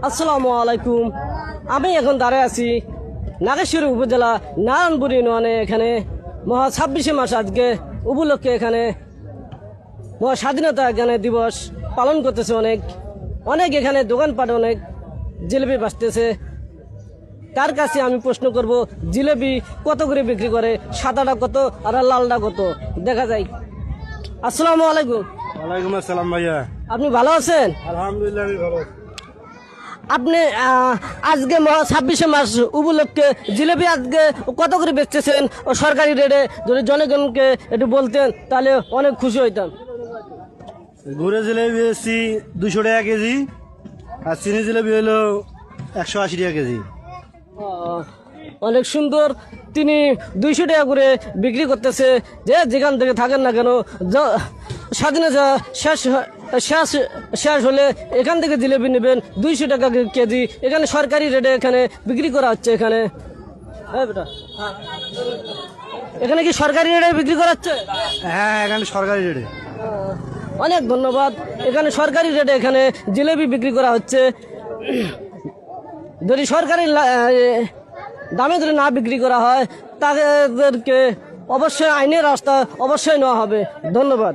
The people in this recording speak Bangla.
আসসালামু আলাইকুম। আমি এখন দাঁড়ায় আছি নাগেশ্বরী উপজেলা নারায়ণপুর ইউনিয়নে। এখানে মহা 26শে মাস আজকে উপলক্ষে এখানে মহা স্বাধীনতা এখানে দিবস পালন করতেছে। অনেক এখানে দোকানপাট অনেক জিলেপি বাঁচতেছে। তার কাছে আমি প্রশ্ন করব, জিলেপি কত করে বিক্রি করে? সাদাটা কত আর লালটা কত? দেখা যায়। আসসালামু আলাইকুম। ওয়ালাইকুম আসসালাম ভাইয়া। আপনি ভালো আছেন? আলহামদুলিল্লাহ আমি ভালো। আপনি আজকে 26শে মাস উপলক্ষে জিলেপি আজকে কত করে বেচতেছেন সরকারি রেটে? যদি জনগণকে একটু বলতেন তাহলে অনেক খুশি হইতাম। ঘুরে জিলেবি বেশি 200 টাকা কেজি, আর চিনি জিলেবি হলো 180 টাকা কেজি। অনেক সুন্দর। তিনি 200 টাকা করে বিক্রি করতেছে। যেখান থেকে থাকেন না কেন, স্বাধীনতা শেষ হলে এখান থেকে জিলেপি নেবেন 200 টাকা কেজি। এখানে সরকারি রেটে এখানে বিক্রি করা হচ্ছে। এখানে বেটা, এখানে কি সরকারি রেটে বিক্রি করা হচ্ছে? হ্যাঁ, এখানে সরকারি রেটে। অনেক ধন্যবাদ। এখানে সরকারি রেটে এখানে জিলেপি বিক্রি করা হচ্ছে। যদি সরকারি দামে যদি না বিক্রি করা হয় তাদেরকে অবশ্যই আইনের রাস্তা অবশ্যই নেওয়া হবে। ধন্যবাদ।